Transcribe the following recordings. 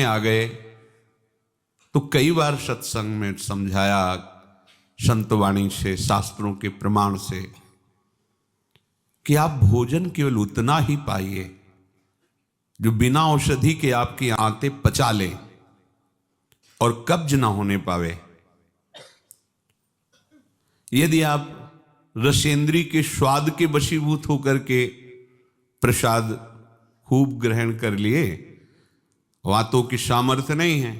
में आ गए तो कई बार सत्संग में समझाया संतवाणी से, शास्त्रों के प्रमाण से, कि आप भोजन केवल उतना ही पाइए जो बिना औषधि के आपकी आंतें पचा ले और कब्ज ना होने पावे। यदि आप रसेंद्री के स्वाद के वशीभूत होकर के प्रसाद खूब ग्रहण कर लिए, वातों की सामर्थ्य नहीं है,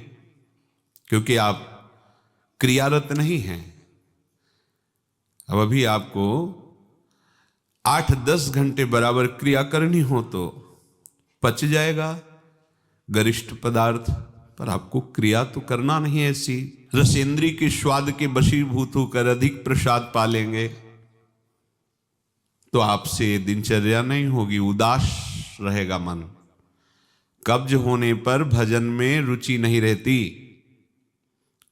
क्योंकि आप क्रियारत नहीं हैं। अब अभी आपको 8-10 घंटे बराबर क्रिया करनी हो तो पच जाएगा गरिष्ठ पदार्थ, पर आपको क्रिया तो करना नहीं है ऐसी। रसेंद्री के स्वाद के वशीभूत होकर अधिक प्रसाद पालेंगे तो आपसे दिनचर्या नहीं होगी, उदास रहेगा मन। कब्ज होने पर भजन में रुचि नहीं रहती,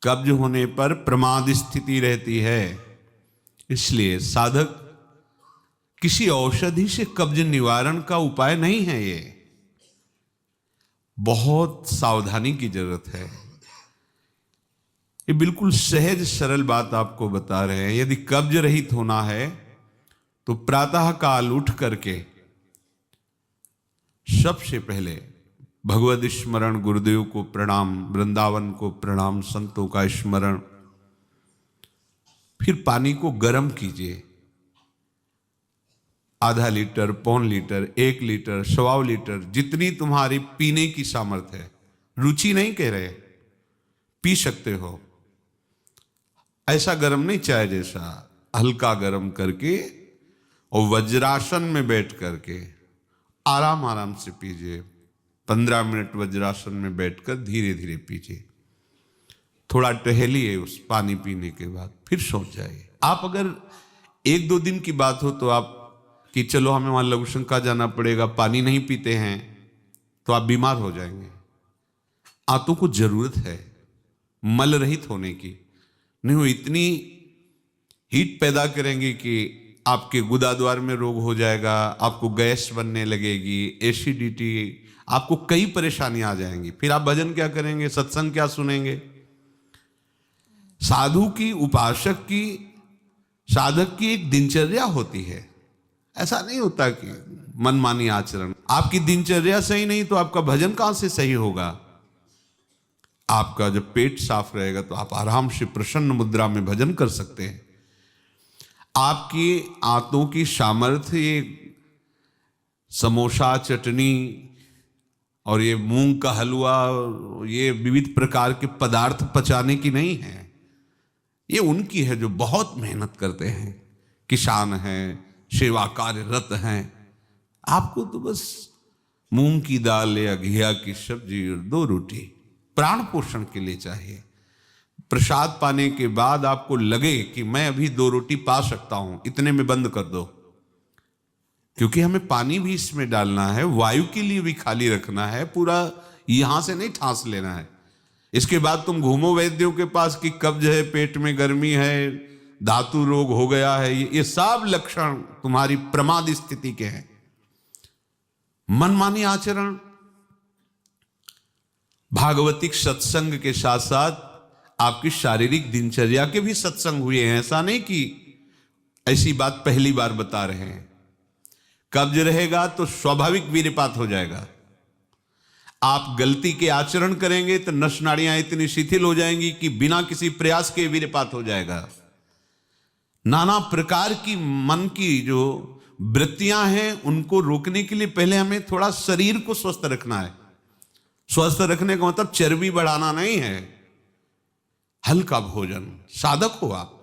कब्ज होने पर प्रमाद स्थिति रहती है। इसलिए साधक किसी औषधि से कब्ज निवारण का उपाय नहीं है, ये बहुत सावधानी की जरूरत है। ये बिल्कुल सहज सरल बात आपको बता रहे हैं। यदि कब्ज रहित होना है तो प्रातः काल उठ करके सबसे पहले भगवद स्मरण, गुरुदेव को प्रणाम, वृंदावन को प्रणाम, संतों का स्मरण, फिर पानी को गर्म कीजिए। आधा लीटर, पौन लीटर, 1 लीटर, 1.25 लीटर, जितनी तुम्हारी पीने की सामर्थ्य है। रुचि नहीं कह रहे, पी सकते हो। ऐसा गर्म नहीं, चाय जैसा, हल्का गर्म करके और वज्रासन में बैठ करके आराम आराम से पीजिए। 15 मिनट वज्रासन में बैठकर धीरे धीरे पीजिए। थोड़ा टहलिए उस पानी पीने के बाद, फिर सो जाइए। आप अगर 1-2 दिन की बात हो तो आप कि चलो हमें वहां लघुशंका जाना पड़ेगा, पानी नहीं पीते हैं, तो आप बीमार हो जाएंगे। आंतों को जरूरत है मल रहित होने की, नहीं वो इतनी हीट पैदा करेंगे कि आपके गुदाद्वार में रोग हो जाएगा, आपको गैस बनने लगेगी, एसिडिटी, आपको कई परेशानियां आ जाएंगी। फिर आप भजन क्या करेंगे, सत्संग क्या सुनेंगे। साधु की, उपासक की, साधक की एक दिनचर्या होती है। ऐसा नहीं होता कि मनमानी आचरण। आपकी दिनचर्या सही नहीं तो आपका भजन कहां से सही होगा। आपका जब पेट साफ रहेगा तो आप आराम से प्रसन्न मुद्रा में भजन कर सकते हैं। आपकी आंतों की सामर्थ्य ये समोसा, चटनी और ये मूंग का हलवा, ये विविध प्रकार के पदार्थ पचाने की नहीं है। ये उनकी है जो बहुत मेहनत करते हैं, किसान हैं, सेवा कार्यरत हैं। आपको तो बस मूंग की दाल या घिया की सब्जी और 2 रोटी प्राण पोषण के लिए चाहिए। प्रसाद पाने के बाद आपको लगे कि मैं अभी 2 रोटी पा सकता हूं, इतने में बंद कर दो, क्योंकि हमें पानी भी इसमें डालना है, वायु के लिए भी खाली रखना है, पूरा यहां से नहीं ठांस लेना है। इसके बाद तुम घूमो वैद्यों के पास कि कब्ज है, पेट में गर्मी है, धातु रोग हो गया है, ये सब लक्षण तुम्हारी प्रमाद स्थिति के हैं। मनमानी आचरण। भागवतिक सत्संग के साथ साथ आपकी शारीरिक दिनचर्या के भी सत्संग हुए हैं। ऐसा नहीं कि ऐसी बात पहली बार बता रहे हैं। कब्ज रहेगा तो स्वाभाविक वीर्यपात हो जाएगा। आप गलती के आचरण करेंगे तो नस नाड़ियां इतनी शिथिल हो जाएंगी कि बिना किसी प्रयास के वीर्यपात हो जाएगा। नाना प्रकार की मन की जो वृत्तियां हैं उनको रोकने के लिए पहले हमें थोड़ा शरीर को स्वस्थ रखना है। स्वस्थ रखने का मतलब चर्बी बढ़ाना नहीं है, हल्का भोजन। साधक हो आप,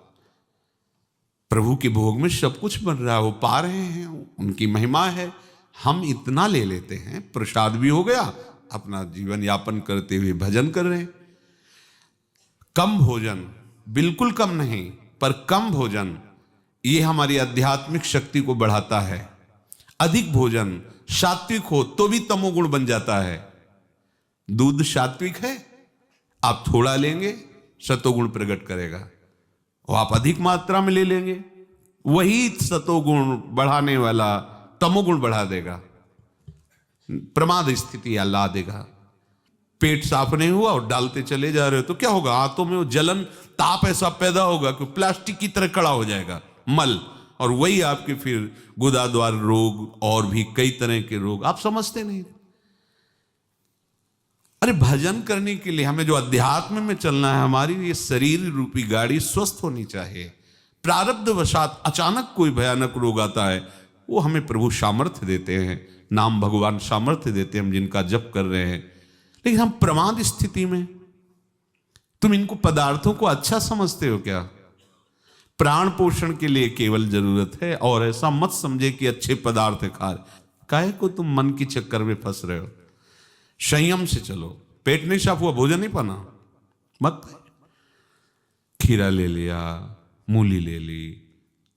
प्रभु के भोग में सब कुछ बन रहा है, वो पा रहे हैं, उनकी महिमा है। हम इतना ले लेते हैं, प्रसाद भी हो गया, अपना जीवन यापन करते हुए भजन कर रहे हैं। कम भोजन, बिल्कुल कम नहीं, पर कम भोजन ये हमारी आध्यात्मिक शक्ति को बढ़ाता है। अधिक भोजन, सात्विक हो तो भी तमोगुण बन जाता है। दूध सात्विक है, आप थोड़ा लेंगे सतोगुण प्रकट करेगा, और आप अधिक मात्रा में ले लेंगे, वही सतोगुण बढ़ाने वाला तमोगुण बढ़ा देगा, प्रमाद स्थिति ला देगा। पेट साफ नहीं हुआ और डालते चले जा रहे हो तो क्या होगा? हाथों में वो जलन, ताप ऐसा पैदा होगा कि प्लास्टिक की तरह कड़ा हो जाएगा मल, और वही आपके फिर गुदाद्वार रोग और भी कई तरह के रोग। आप समझते नहीं। अरे भजन करने के लिए हमें जो अध्यात्म में चलना है, हमारी ये शरीर रूपी गाड़ी स्वस्थ होनी चाहिए। प्रारब्ध वशात अचानक कोई भयानक रोग आता है, वो हमें प्रभु सामर्थ्य देते हैं, नाम भगवान सामर्थ्य देते हैं हम जिनका जप कर रहे हैं। लेकिन हम प्रमाद स्थिति में, तुम इनको पदार्थों को अच्छा समझते हो क्या? प्राण पोषण के लिए केवल जरूरत है, और ऐसा मत समझे कि अच्छे पदार्थ खा रहे। काहे को तुम मन की चक्कर में फंस रहे हो? संयम से चलो। पेट नहीं साफ हुआ, भोजन नहीं पाना मत। खीरा ले लिया, मूली ले ली,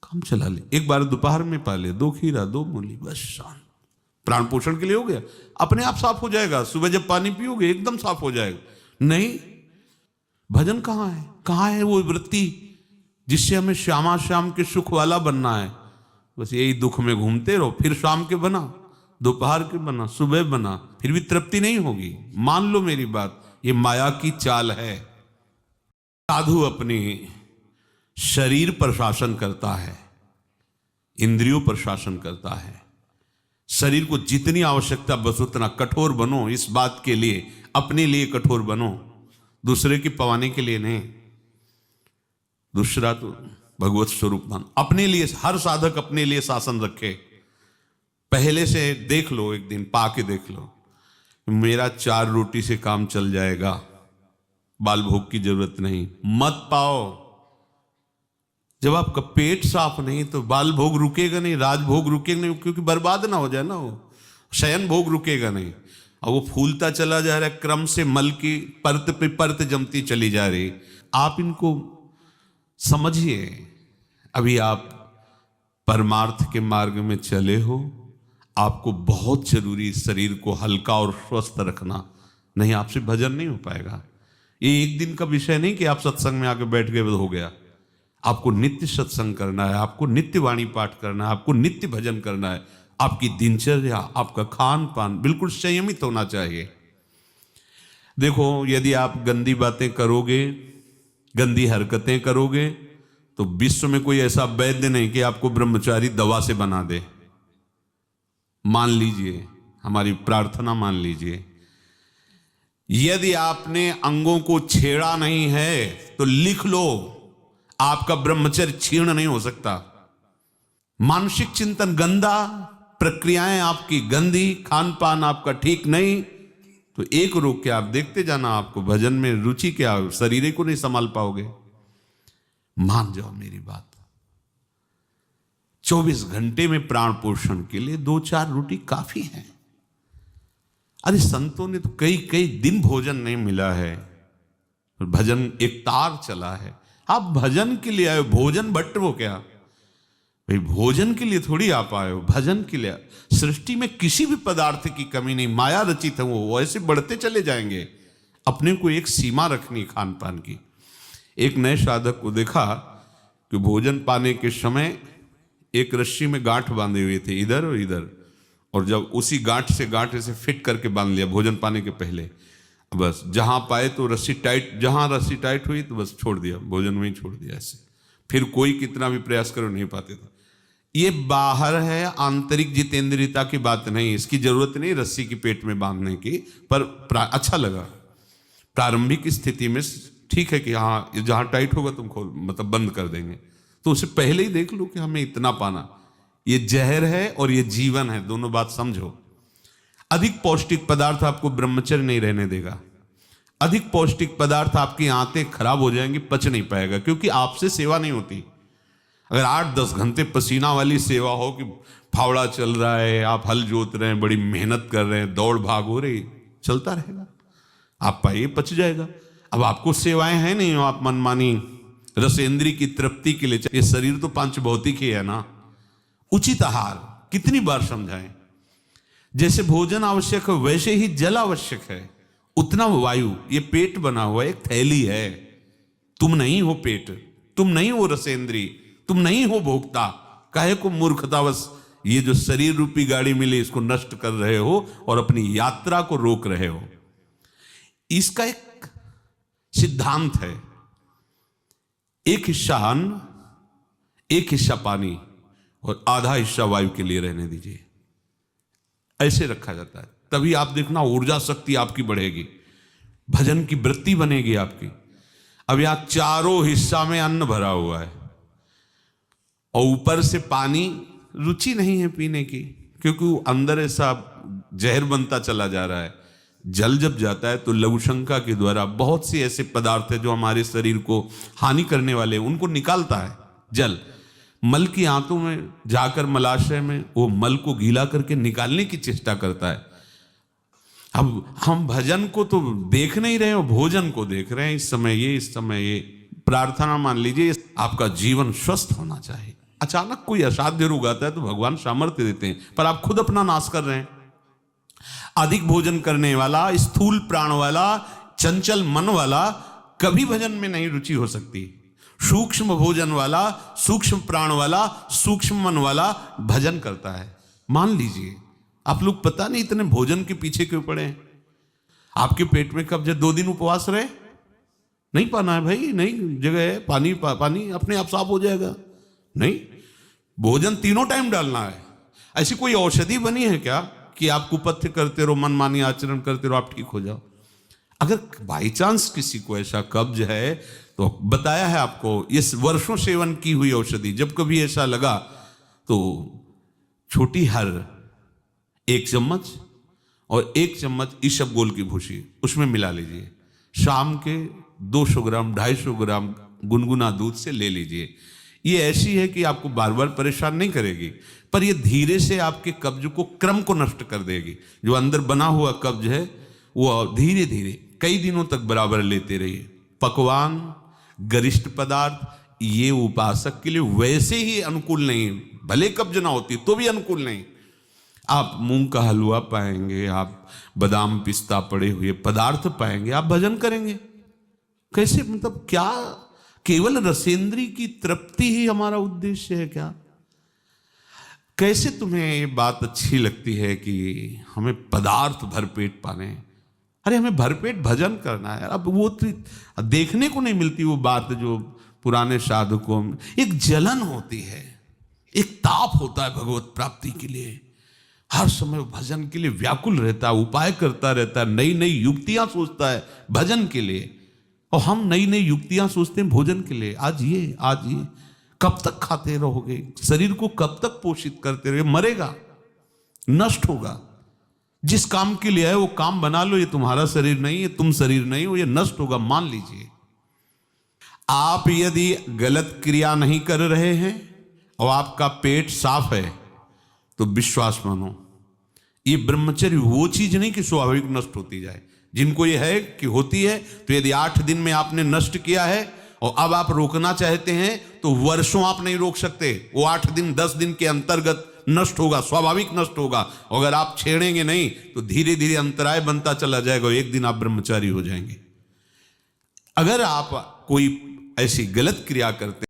काम चला ले। एक बार दोपहर में पा ले 2 खीरा 2 मूली, बस शांत। प्राण पोषण के लिए हो गया, अपने आप साफ हो जाएगा। सुबह जब पानी पियोगे एकदम साफ हो जाएगा। नहीं, भजन कहाँ है? कहाँ है वो वृत्ति जिससे हमें श्यामा श्याम के सुख वाला बनना है? बस यही दुख में घूमते रहो। फिर शाम के बना, दोपहर के बना, सुबह बना, फिर भी तृप्ति नहीं होगी। मान लो मेरी बात, ये माया की चाल है। साधु अपने शरीर पर शासन करता है, इंद्रियों पर शासन करता है। शरीर को जितनी आवश्यकता बस उतना कठोर बनो। इस बात के लिए, अपने लिए कठोर बनो, दूसरे की पवाने के लिए नहीं। दूसरा तो भगवत स्वरूप मान। अपने लिए, हर साधक अपने लिए शासन रखे। पहले से देख लो, एक दिन पा के देख लो, मेरा 4 रोटी से काम चल जाएगा, बाल भोग की जरूरत नहीं। मत पाओ। जब आपका पेट साफ नहीं तो बाल भोग रुकेगा नहीं, राजभोग रुकेगा नहीं, क्योंकि बर्बाद ना हो जाए ना, वो शयन भोग रुकेगा नहीं। और वो फूलता चला जा रहा है, क्रम से मल की परत पे परत जमती चली जा रही। आप इनको समझिए। अभी आप परमार्थ के मार्ग में चले हो, आपको बहुत जरूरी शरीर को हल्का और स्वस्थ रखना, नहीं आपसे भजन नहीं हो पाएगा। ये एक दिन का विषय नहीं कि आप सत्संग में आके बैठ गए हो गया। आपको नित्य सत्संग करना है, आपको नित्य वाणी पाठ करना है, आपको नित्य भजन करना है। आपकी दिनचर्या, आपका खान पान बिल्कुल संयमित होना चाहिए। देखो, यदि आप गंदी बातें करोगे, गंदी हरकतें करोगे, तो विश्व में कोई ऐसा वैद्य नहीं कि आपको ब्रह्मचारी दवा से बना दे। मान लीजिए, हमारी प्रार्थना मान लीजिए, यदि आपने अंगों को छेड़ा नहीं है तो लिख लो, आपका ब्रह्मचर्य क्षीण नहीं हो सकता। मानसिक चिंतन गंदा, प्रक्रियाएं आपकी गंदी, खान पान आपका ठीक नहीं, तो एक रोक के आप देखते जाना, आपको भजन में रुचि क्या, शरीर को नहीं संभाल पाओगे। मान जाओ मेरी बात। 24 घंटे में प्राण पोषण के लिए 2-4 रोटी काफी है। अरे संतों ने तो कई कई दिन भोजन नहीं मिला है, भजन एक तार चला है। आप भजन के लिए आए हो, भोजन बट वो क्या भाई, भोजन के लिए थोड़ी आप आए हो, भजन के लिए। सृष्टि में किसी भी पदार्थ की कमी नहीं, माया रचित है, वो ऐसे बढ़ते चले जाएंगे। अपने को एक सीमा रखनी खान पान की। एक नए साधक को देखा कि भोजन पाने के समय एक रस्सी में गांठ बांधे हुए थे, इधर और इधर, और जब उसी गांठ से गांठ ऐसे फिट करके बांध लिया भोजन पाने के पहले। बस जहां पाए तो रस्सी टाइट, जहां रस्सी टाइट हुई तो बस छोड़ दिया, भोजन में ही छोड़ दिया ऐसे। फिर कोई कितना भी प्रयास करो नहीं पाते थे। ये बाहर है, आंतरिक जितेंद्रियता की बात नहीं, इसकी जरूरत नहीं रस्सी की पेट में बांधने की, पर अच्छा लगा। प्रारंभिक स्थिति में ठीक है कि हाँ जहां टाइट होगा तुम खोल, मतलब बंद कर देंगे, तो उसे पहले ही देख लो कि हमें इतना पाना। ये जहर है और ये जीवन है, दोनों बात समझो। अधिक पौष्टिक पदार्थ आपको ब्रह्मचर्य नहीं रहने देगा। अधिक पौष्टिक पदार्थ आपकी आंतें खराब हो जाएंगी, पच नहीं पाएगा, क्योंकि आपसे सेवा नहीं होती। अगर 8-10 घंटे पसीना वाली सेवा हो कि फावड़ा चल रहा है, आप हल जोत रहे हैं, बड़ी मेहनत कर रहे हैं, दौड़ भाग हो रही, चलता रहेगा, आप पाइए पच जाएगा। अब आपको सेवाएं हैं नहीं, आप मनमानी रसेंद्री की तृप्ति के लिए, ये शरीर तो पंचभौतिक ही है ना। उचित आहार कितनी बार समझाएं। जैसे भोजन आवश्यक है वैसे ही जल आवश्यक है, उतना वायु। ये पेट बना हुआ एक थैली है, तुम नहीं हो पेट, तुम नहीं हो रसेंद्री, तुम नहीं हो भोक्ता। काहे को मूर्खतावश ये जो शरीर रूपी गाड़ी मिली इसको नष्ट कर रहे हो और अपनी यात्रा को रोक रहे हो। इसका एक सिद्धांत है, एक हिस्सा अन्न, एक हिस्सा पानी और आधा हिस्सा वायु के लिए रहने दीजिए। ऐसे रखा जाता है, तभी आप देखना ऊर्जा शक्ति आपकी बढ़ेगी, भजन की वृत्ति बनेगी आपकी। अब यहां चारों हिस्सा में अन्न भरा हुआ है और ऊपर से पानी, रुचि नहीं है पीने की, क्योंकि वो अंदर ऐसा जहर बनता चला जा रहा है। जल जब जाता है तो लघुशंका के द्वारा बहुत से ऐसे पदार्थ है जो हमारे शरीर को हानि करने वाले, उनको निकालता है जल। मल की आंतों में जाकर मलाशय में वो मल को गीला करके निकालने की चेष्टा करता है। अब हम भजन को तो देख नहीं रहे हो, भोजन को देख रहे हैं। इस समय ये प्रार्थना मान लीजिए, आपका जीवन स्वस्थ होना चाहिए। अचानक कोई असाध्य रोग आता है तो भगवान सामर्थ्य देते हैं, पर आप खुद अपना नाश कर रहे हैं। अधिक भोजन करने वाला, स्थूल प्राण वाला, चंचल मन वाला कभी भजन में नहीं रुचि हो सकती। सूक्ष्म भोजन वाला, सूक्ष्म प्राण वाला, सूक्ष्म मन वाला भजन करता है। मान लीजिए आप लोग पता नहीं इतने भोजन के पीछे क्यों पड़े हैं। आपके पेट में कब्ज 2 दिन उपवास रहे, नहीं पाना है भाई, नहीं जगह है, पानी अपने आप साफ हो जाएगा। नहीं, भोजन तीनों टाइम डालना है। ऐसी कोई औषधि बनी है क्या कि आप कुपथ्य करते रहो, मनमानी आचरण करते रहो, आप ठीक हो जाओ? अगर बाई चांस किसी को ऐसा कब्ज है तो बताया है आपको, इस वर्षों सेवन की हुई औषधि, जब कभी ऐसा लगा तो छोटी हर 1 चम्मच और 1 चम्मच इसबगोल की भूसी उसमें मिला लीजिए। शाम के 200 ग्राम 250 ग्राम गुनगुना दूध से ले लीजिए। ये ऐसी है कि आपको बार बार परेशान नहीं करेगी, पर ये धीरे से आपके कब्ज को, क्रम को नष्ट कर देगी। जो अंदर बना हुआ कब्ज है वो धीरे धीरे कई दिनों तक बराबर लेते रहिए। पकवान, गरिष्ठ पदार्थ ये उपासक के लिए वैसे ही अनुकूल नहीं, भले कब्ज ना होती तो भी अनुकूल नहीं। आप मूंग का हलवा पाएंगे, आप बादाम पिस्ता पड़े हुए पदार्थ पाएंगे, आप भजन करेंगे कैसे? मतलब क्या केवल रसेंद्री की तृप्ति ही हमारा उद्देश्य है क्या? कैसे तुम्हें ये बात अच्छी लगती है कि हमें पदार्थ भरपेट पाने? अरे हमें भरपेट भजन करना है। अब वो तो देखने को नहीं मिलती वो बात जो पुराने साधकों में एक जलन होती है, एक ताप होता है भगवत प्राप्ति के लिए। हर समय भजन के लिए व्याकुल रहता है, उपाय करता रहता है, नई नई युक्तियां सोचता है भजन के लिए। और हम नई नई युक्तियां सोचते हैं भोजन के लिए। आज ये कब तक खाते रहोगे? शरीर को कब तक पोषित करते रहोगे? मरेगा, नष्ट होगा। जिस काम के लिए है वो काम बना लो। ये तुम्हारा शरीर नहीं है, तुम शरीर नहीं हो, ये नष्ट होगा, मान लीजिए। आप यदि गलत क्रिया नहीं कर रहे हैं और आपका पेट साफ है तो विश्वास मानो, ये ब्रह्मचर्य वो चीज नहीं कि स्वाभाविक नष्ट होती जाए। जिनको ये है कि होती है, तो यदि 8 दिन में आपने नष्ट किया है और अब आप रोकना चाहते हैं तो वर्षों आप नहीं रोक सकते। वो 8 दिन 10 दिन के अंतर्गत नष्ट होगा, स्वाभाविक नष्ट होगा। अगर आप छेड़ेंगे नहीं तो धीरे धीरे अंतराय बनता चला जाएगा, एक दिन आप ब्रह्मचारी हो जाएंगे। अगर आप कोई ऐसी गलत क्रिया करते